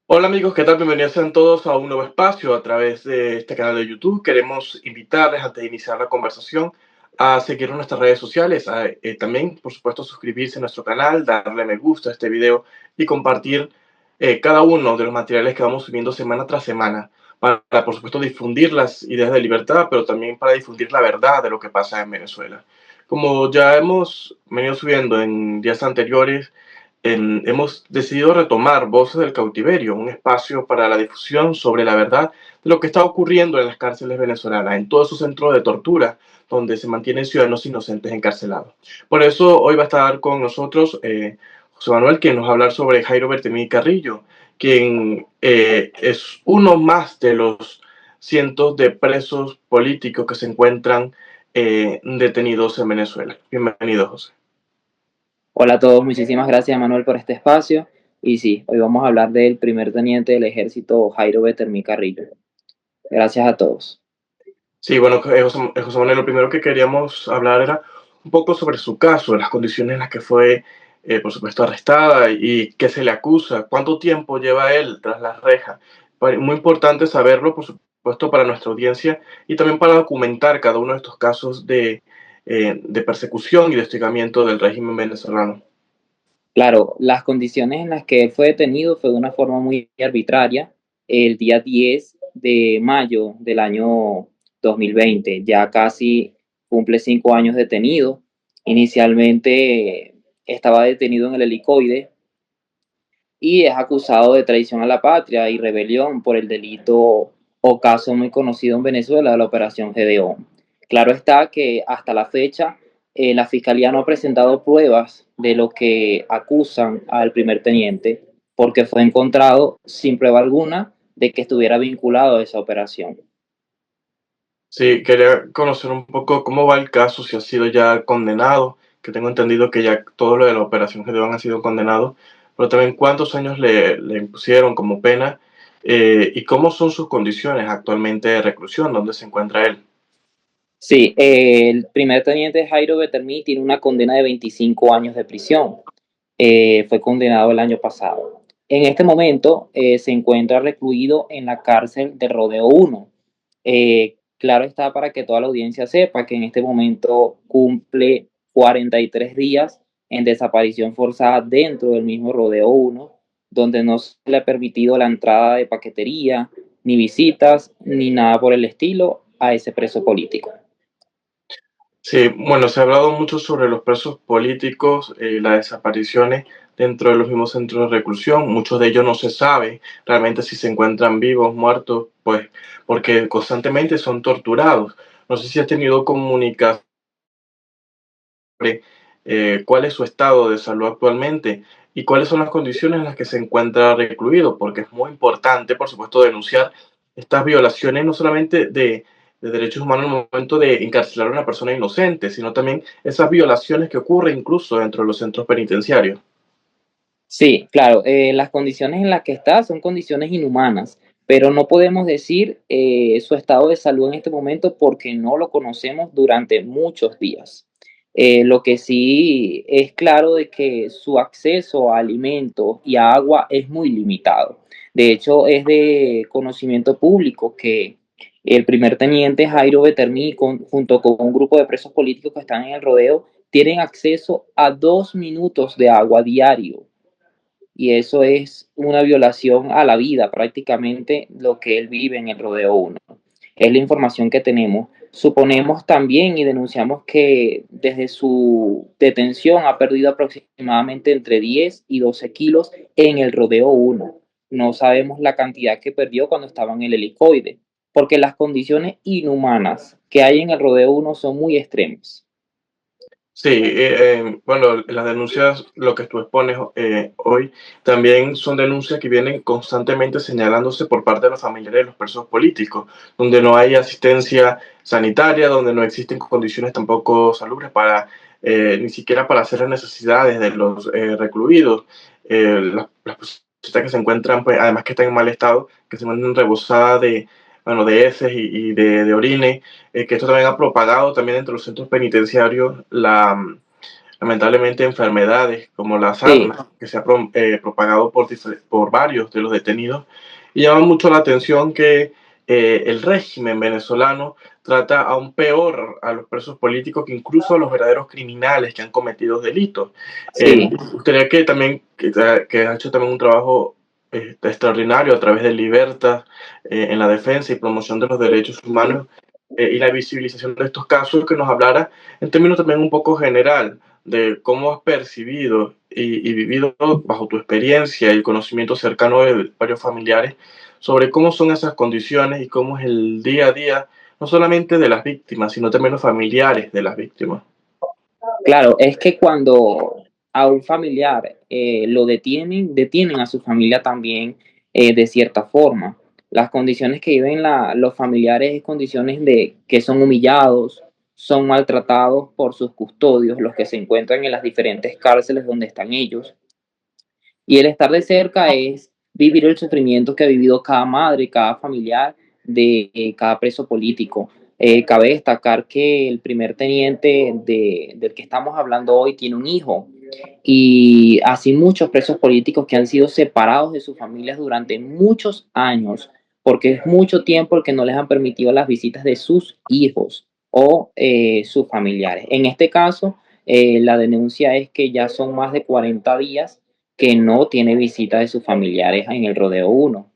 Hola amigos, ¿qué tal? Bienvenidos sean todos a un nuevo espacio a través de este canal de YouTube. Queremos invitarles antes de iniciar la conversación a seguir nuestras redes sociales, también por supuesto suscribirse a nuestro canal, darle me gusta a este video y compartir cada uno de los materiales que vamos subiendo semana tras semana para por supuesto difundir las ideas de libertad, pero también para difundir la verdad de lo que pasa en Venezuela. Como ya hemos venido subiendo en días anteriores, hemos decidido retomar Voces del Cautiverio, un espacio para la difusión sobre la verdad de lo que está ocurriendo en las cárceles venezolanas, en todos esos centros de tortura donde se mantienen ciudadanos inocentes encarcelados. Por eso hoy va a estar con nosotros José Manuel, quien nos va a hablar sobre Jairo Bertemí Carrillo, quien es uno más de los cientos de presos políticos que se encuentran detenidos en Venezuela. Bienvenido, José. Hola a todos, muchísimas gracias Manuel por este espacio. Y sí, hoy vamos a hablar del primer teniente del ejército Jairo Betermi Carrillo. Gracias a todos. Sí, bueno, José Manuel, lo primero que queríamos hablar era un poco sobre su caso, las condiciones en las que fue, por supuesto, arrestada y qué se le acusa, cuánto tiempo lleva él tras las rejas. Muy importante saberlo, por supuesto, para nuestra audiencia y también para documentar cada uno de estos casos de persecución y de hostigamiento del régimen venezolano. Claro, las condiciones en las que él fue detenido fue de una forma muy arbitraria. El día 10 de mayo del año 2020, ya casi cumple 5 años detenido. Inicialmente estaba detenido en el helicoide y es acusado de traición a la patria y rebelión por el delito o caso muy conocido en Venezuela de la Operación Gedeón. Claro está que hasta la fecha la Fiscalía no ha presentado pruebas de lo que acusan al primer teniente porque fue encontrado sin prueba alguna de que estuviera vinculado a esa operación. Sí, quería conocer un poco cómo va el caso, si ha sido ya condenado, que tengo entendido que ya todo lo de la operación Gedeón ha sido condenado, pero también cuántos años le impusieron como pena y cómo son sus condiciones actualmente de reclusión, dónde se encuentra él. Sí, el primer teniente Jairo Betermi tiene una condena de 25 años de prisión. Fue condenado el año pasado. En este momento se encuentra recluido en la cárcel de Rodeo 1. Claro está para que toda la audiencia sepa que en este momento cumple 43 días en desaparición forzada dentro del mismo Rodeo 1, donde no se le ha permitido la entrada de paquetería, ni visitas, ni nada por el estilo a ese preso político. Sí, bueno, se ha hablado mucho sobre los presos políticos, las desapariciones dentro de los mismos centros de reclusión. Muchos de ellos no se sabe realmente si se encuentran vivos, muertos, pues porque constantemente son torturados. No sé si has tenido comunicación sobre cuál es su estado de salud actualmente y cuáles son las condiciones en las que se encuentra recluido, porque es muy importante, por supuesto, denunciar estas violaciones no solamente de derechos humanos en el momento de encarcelar a una persona inocente, sino también esas violaciones que ocurren incluso dentro de los centros penitenciarios. Sí, claro, las condiciones en las que está son condiciones inhumanas, pero no podemos decir su estado de salud en este momento porque no lo conocemos durante muchos días. Lo que sí es claro de que su acceso a alimentos y a agua es muy limitado. De hecho, es de conocimiento público que el primer teniente Jairo Betermi, junto con un grupo de presos políticos que están en el rodeo, tienen acceso a 2 minutos de agua diario y eso es una violación a la vida, prácticamente lo que él vive en el Rodeo 1. Es la información que tenemos. Suponemos también y denunciamos que desde su detención ha perdido aproximadamente entre 10 y 12 kilos en el Rodeo 1. No sabemos la cantidad que perdió cuando estaba en el helicoide, porque las condiciones inhumanas que hay en el Rodeo 1 son muy extremas. Sí, bueno, las denuncias, lo que tú expones hoy, también son denuncias que vienen constantemente señalándose por parte de los familiares de los presos políticos, donde no hay asistencia sanitaria, donde no existen condiciones tampoco salubres para, ni siquiera para hacer las necesidades de los recluidos. Las personas que se encuentran, pues, además que están en mal estado, que se encuentran rebosadas de, bueno, de heces y de orines, que esto también ha propagado también entre los centros penitenciarios la lamentablemente enfermedades como la Sí, sarna, que se ha propagado por varios de los detenidos. Y llama mucho la atención que el régimen venezolano trata aún peor a los presos políticos que incluso a los verdaderos criminales que han cometido delitos. sí. Me gustaría que también, que has hecho también un trabajo extraordinario a través de Libertas en la defensa y promoción de los derechos humanos y la visibilización de estos casos, que nos hablara en términos también un poco general de cómo has percibido y vivido bajo tu experiencia y el conocimiento cercano de varios familiares sobre cómo son esas condiciones y cómo es el día a día, no solamente de las víctimas, sino también los familiares de las víctimas. Claro, es que cuando a un familiar lo detienen, detienen a su familia también de cierta forma. Las condiciones que viven los familiares es condiciones de que son humillados, son maltratados por sus custodios, los que se encuentran en las diferentes cárceles donde están ellos. Y el estar de cerca es vivir el sufrimiento que ha vivido cada madre, cada familiar de cada preso político. Cabe destacar que el primer teniente del que estamos hablando hoy tiene un hijo y así muchos presos políticos que han sido separados de sus familias durante muchos años, porque es mucho tiempo el que no les han permitido las visitas de sus hijos o sus familiares. En este caso, la denuncia es que ya son más de 40 días que no tiene visita de sus familiares en el Rodeo Uno.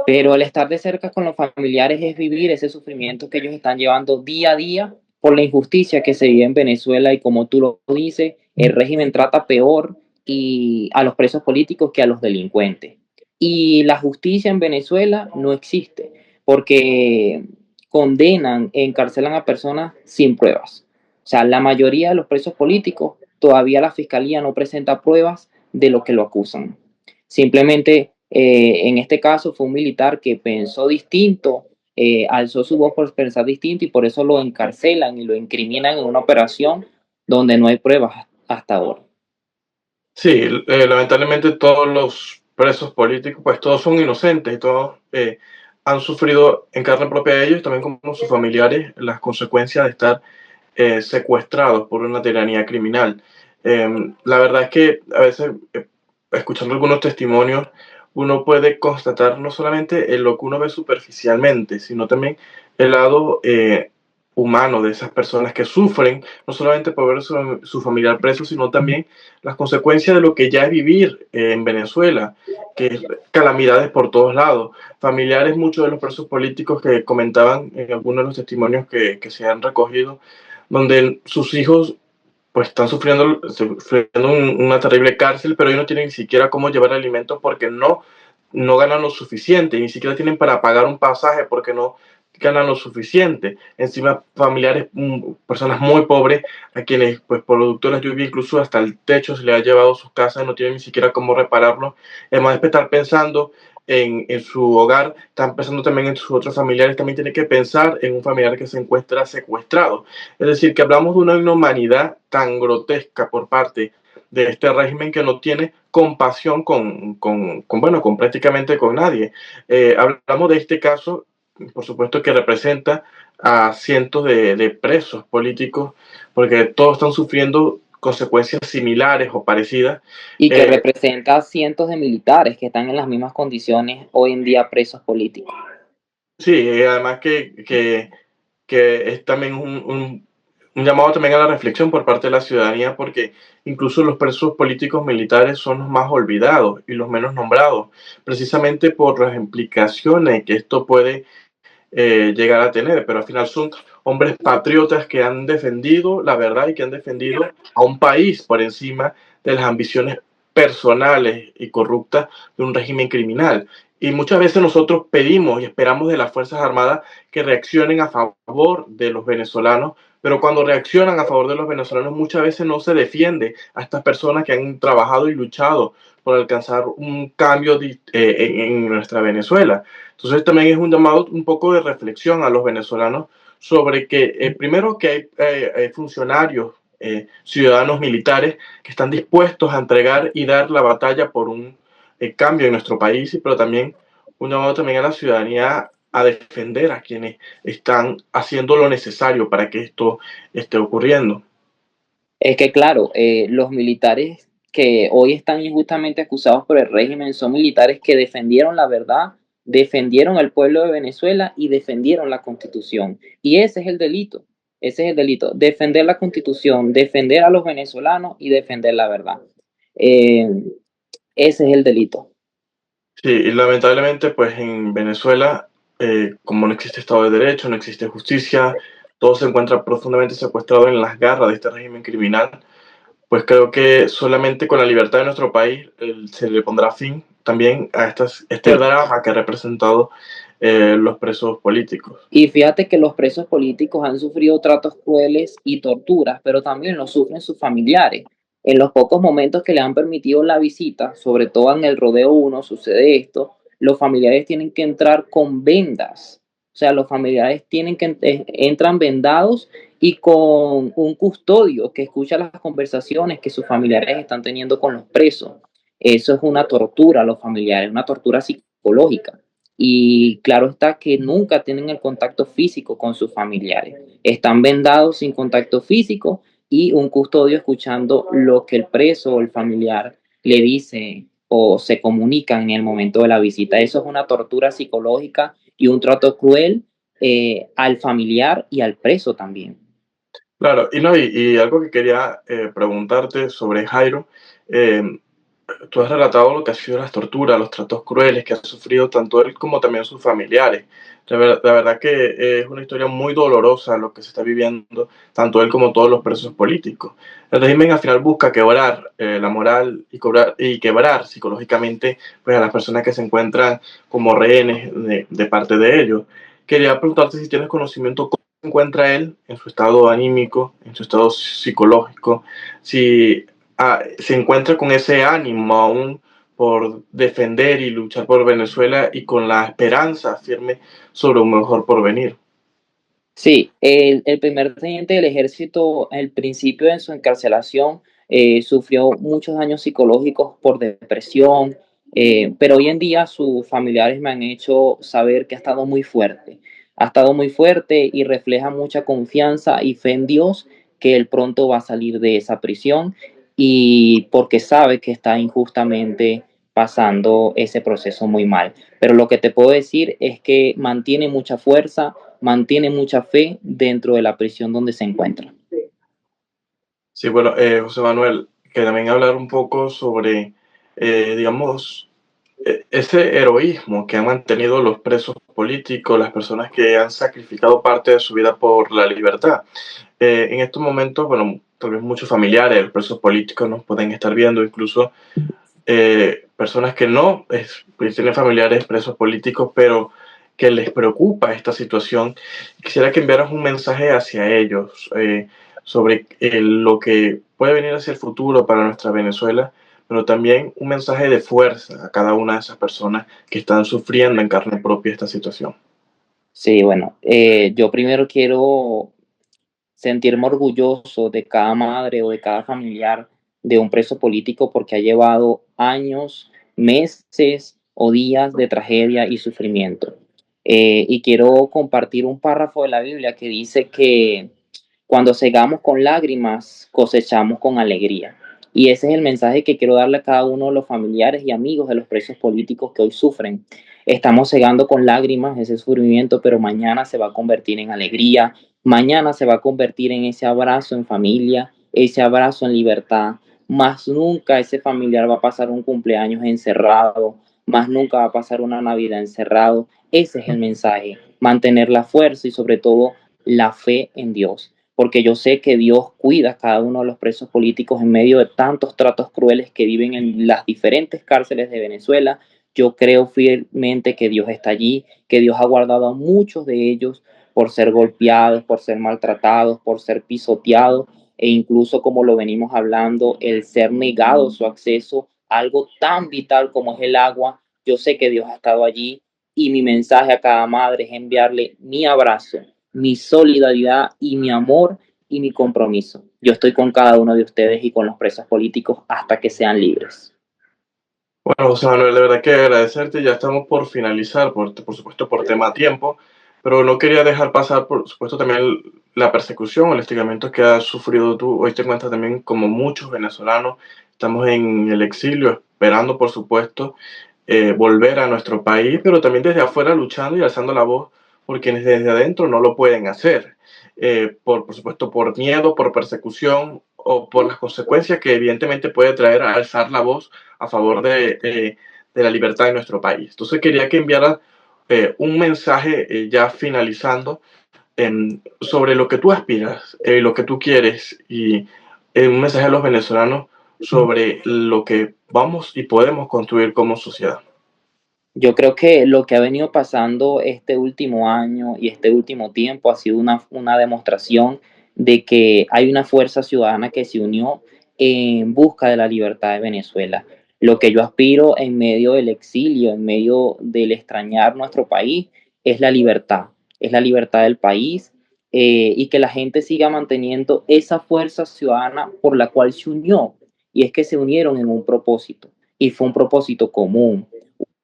Pero el estar de cerca con los familiares es vivir ese sufrimiento que ellos están llevando día a día por la injusticia que se vive en Venezuela y como tú lo dices, el régimen trata peor y a los presos políticos que a los delincuentes. Y la justicia en Venezuela no existe porque condenan e encarcelan a personas sin pruebas. O sea, la mayoría de los presos políticos, todavía la fiscalía no presenta pruebas de lo que lo acusan. Simplemente, en este caso, fue un militar que pensó distinto, alzó su voz por pensar distinto y por eso lo encarcelan y lo incriminan en una operación donde no hay pruebas hasta ahora. Sí, lamentablemente todos los presos políticos, pues todos son inocentes y todos han sufrido en carne propia ellos, también como sus familiares, las consecuencias de estar secuestrados por una tiranía criminal. La verdad es que a veces, escuchando algunos testimonios, uno puede constatar no solamente en lo que uno ve superficialmente, sino también el lado humano de esas personas que sufren, no solamente por ver su familiar preso, sino también las consecuencias de lo que ya es vivir en Venezuela, que es calamidades por todos lados. Familiares, muchos de los presos políticos que comentaban en algunos de los testimonios que se han recogido, donde sus hijos pues están sufriendo una terrible cárcel, pero ellos no tienen ni siquiera cómo llevar alimentos porque no ganan lo suficiente, ni siquiera tienen para pagar un pasaje porque no ganan lo suficiente. Encima, familiares, personas muy pobres, a quienes, pues, producto de la lluvia, incluso hasta el techo se le ha llevado sus casas, no tienen ni siquiera cómo repararlo. Además de estar pensando en su hogar, están pensando también en sus otros familiares, también tienen que pensar en un familiar que se encuentra secuestrado. Es decir, que hablamos de una inhumanidad tan grotesca por parte de este régimen que no tiene compasión bueno, con prácticamente con nadie. Hablamos de este caso, por supuesto, que representa a cientos de presos políticos, porque todos están sufriendo consecuencias similares o parecidas. Y que Eh, representa a cientos de militares que están en las mismas condiciones hoy en día presos políticos. sí, además que es también un llamado también a la reflexión por parte de la ciudadanía, porque incluso los presos políticos militares son los más olvidados y los menos nombrados, precisamente por las implicaciones que esto puede llegar a tener, pero al final son hombres patriotas que han defendido la verdad y que han defendido a un país por encima de las ambiciones personales y corruptas de un régimen criminal. Y muchas veces nosotros pedimos y esperamos de las Fuerzas Armadas que reaccionen a favor de los venezolanos, pero cuando reaccionan a favor de los venezolanos muchas veces no se defiende a estas personas que han trabajado y luchado por alcanzar un cambio en nuestra Venezuela. Entonces también es un llamado un poco de reflexión a los venezolanos sobre que primero que hay funcionarios, ciudadanos militares que están dispuestos a entregar y dar la batalla por un cambio en nuestro país, pero también un llamado también a la ciudadanía a defender a quienes están haciendo lo necesario para que esto esté ocurriendo. Es que claro, los militares que hoy están injustamente acusados por el régimen son militares que defendieron la verdad, defendieron al pueblo de Venezuela y defendieron la Constitución. Y ese es el delito, ese es el delito, defender la Constitución, defender a los venezolanos y defender la verdad. Eh, Ese es el delito. Sí, y lamentablemente, pues en Venezuela, como no existe Estado de Derecho, no existe justicia, todo se encuentra profundamente secuestrado en las garras de este régimen criminal, pues creo que solamente con la libertad de nuestro país se le pondrá fin también a este Sí. drama que ha representado los presos políticos. Y fíjate que los presos políticos han sufrido tratos crueles y torturas, pero también lo sufren sus familiares. En los pocos momentos que le han permitido la visita, sobre todo en el Rodeo Uno, sucede esto, los familiares tienen que entrar con vendas. O sea, los familiares entran vendados y con un custodio que escucha las conversaciones que sus familiares están teniendo con los presos. Eso es una tortura a los familiares, una tortura psicológica. Y claro está que nunca tienen el contacto físico con sus familiares. Están vendados sin contacto físico y un custodio escuchando lo que el preso o el familiar le dice o se comunican en el momento de la visita. Eso es una tortura psicológica y un trato cruel al familiar y al preso también. Claro, y, no, y algo que quería preguntarte sobre Jairo, eh, tú has relatado lo que ha sido las torturas, los tratos crueles que ha sufrido tanto él como también sus familiares. La verdad que es una historia muy dolorosa lo que se está viviendo, tanto él como todos los presos políticos. El régimen al final busca quebrar la moral y quebrar psicológicamente pues, a las personas que se encuentran como rehenes de parte de ellos. Quería preguntarte si tienes conocimiento cómo se encuentra él en su estado anímico, en su estado psicológico, si se encuentra con ese ánimo aún por defender y luchar por Venezuela y con la esperanza firme sobre un mejor porvenir. Sí, el primer teniente del ejército, al principio de su encarcelación, sufrió muchos daños psicológicos por depresión, pero hoy en día sus familiares me han hecho saber que ha estado muy fuerte y refleja mucha confianza y fe en Dios que él pronto va a salir de esa prisión y porque sabe que está injustamente pasando ese proceso muy mal. Pero lo que te puedo decir es que mantiene mucha fuerza, mantiene mucha fe dentro de la prisión donde se encuentra. Sí, bueno, José Manuel, que también hablar un poco sobre, digamos, ese heroísmo que han mantenido los presos políticos, las personas que han sacrificado parte de su vida por la libertad. En estos momentos, bueno, tal vez muchos familiares, presos políticos nos pueden estar viendo, incluso personas que no pues, tienen familiares presos políticos, pero que les preocupa esta situación. Quisiera que enviaras un mensaje hacia ellos sobre lo que puede venir hacia el futuro para nuestra Venezuela, pero también un mensaje de fuerza a cada una de esas personas que están sufriendo en carne propia esta situación. Sí, bueno, yo primero quiero sentirme orgulloso de cada madre o de cada familiar de un preso político porque ha llevado años, meses o días de tragedia y sufrimiento. Y quiero compartir un párrafo de la Biblia que dice que cuando segamos con lágrimas, cosechamos con alegría. Y ese es el mensaje que quiero darle a cada uno de los familiares y amigos de los presos políticos que hoy sufren. Estamos segando con lágrimas ese sufrimiento, pero mañana se va a convertir en alegría, mañana se va a convertir en ese abrazo en familia, ese abrazo en libertad. Más nunca ese familiar va a pasar un cumpleaños encerrado, más nunca va a pasar una Navidad encerrado. Ese es el mensaje, mantener la fuerza y sobre todo la fe en Dios, porque yo sé que Dios cuida a cada uno de los presos políticos en medio de tantos tratos crueles que viven en las diferentes cárceles de Venezuela. Yo creo fielmente que Dios está allí, que Dios ha guardado a muchos de ellos por ser golpeados, por ser maltratados, por ser pisoteados e incluso como lo venimos hablando, el ser negado su acceso a algo tan vital como es el agua. Yo sé que Dios ha estado allí y mi mensaje a cada madre es enviarle mi abrazo, mi solidaridad y mi amor y mi compromiso. Yo estoy con cada uno de ustedes y con los presos políticos hasta que sean libres. Bueno, José Manuel, de verdad que agradecerte. Ya estamos por finalizar, por supuesto, por tema tiempo, pero no quería dejar pasar, por supuesto, también la persecución, el hostigamiento que has sufrido tú. Hoy te encuentras también como muchos venezolanos, estamos en el exilio, esperando, por supuesto, volver a nuestro país, pero también desde afuera luchando y alzando la voz por quienes desde adentro no lo pueden hacer, por supuesto, por miedo, por persecución o por las consecuencias que evidentemente puede traer a alzar la voz a favor de la libertad de nuestro país. Entonces quería que enviara un mensaje ya finalizando sobre lo que tú aspiras, lo que tú quieres y un mensaje a los venezolanos sobre lo que vamos y podemos construir como sociedad. Yo creo que lo que ha venido pasando este último año y este último tiempo ha sido una demostración de que hay una fuerza ciudadana que se unió en busca de la libertad de Venezuela. Lo que yo aspiro en medio del exilio, en medio del extrañar nuestro país, es la libertad del país, y que la gente siga manteniendo esa fuerza ciudadana por la cual se unió, y es que se unieron en un propósito, y fue un propósito común,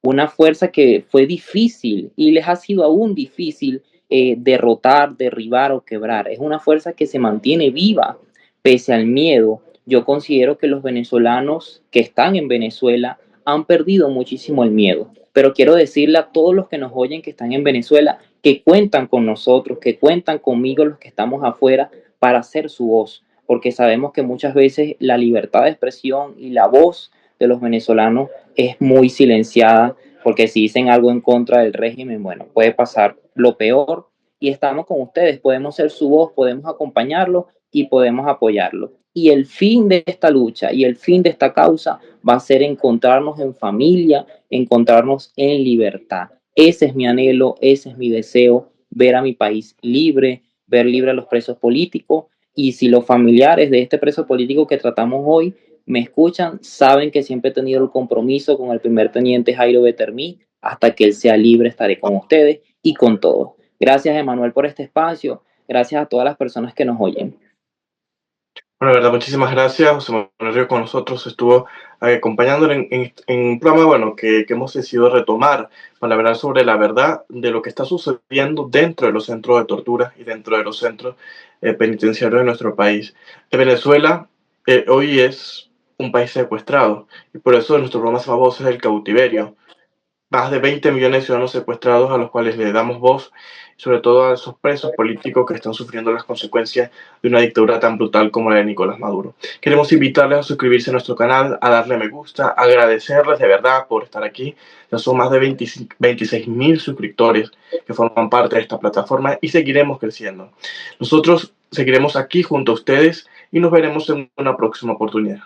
una fuerza que fue difícil y les ha sido aún difícil derrotar, derribar o quebrar. Es una fuerza que se mantiene viva pese al miedo. Yo considero que los venezolanos que están en Venezuela han perdido muchísimo el miedo. Pero quiero decirle a todos los que nos oyen que están en Venezuela que cuentan con nosotros, que cuentan conmigo los que estamos afuera para ser su voz, porque sabemos que muchas veces la libertad de expresión y la voz de los venezolanos es muy silenciada, porque si dicen algo en contra del régimen, bueno, puede pasar lo peor, y estamos con ustedes, podemos ser su voz, podemos acompañarlo y podemos apoyarlo. Y el fin de esta lucha y el fin de esta causa va a ser encontrarnos en familia, encontrarnos en libertad. Ese es mi anhelo, ese es mi deseo, ver a mi país libre, ver libre a los presos políticos, y si los familiares de este preso político que tratamos hoy me escuchan, saben que siempre he tenido el compromiso con el primer teniente Jairo Betermí. Hasta que él sea libre estaré con ustedes y con todos. Gracias, Emanuel, por este espacio. Gracias a todas las personas que nos oyen. Bueno, la verdad, muchísimas gracias. José Manuel Río con nosotros estuvo acompañándonos en un programa bueno, que hemos decidido retomar para hablar sobre la verdad de lo que está sucediendo dentro de los centros de tortura y dentro de los centros penitenciarios de nuestro país. Venezuela hoy es un país secuestrado y por eso nuestro programa más famoso es el cautiverio. Más de 20 millones de ciudadanos secuestrados a los cuales le damos voz, sobre todo a esos presos políticos que están sufriendo las consecuencias de una dictadura tan brutal como la de Nicolás Maduro. Queremos invitarles a suscribirse a nuestro canal, a darle me gusta, agradecerles de verdad por estar aquí. Ya son más de 26.000 suscriptores que forman parte de esta plataforma y seguiremos creciendo. Nosotros seguiremos aquí junto a ustedes y nos veremos en una próxima oportunidad.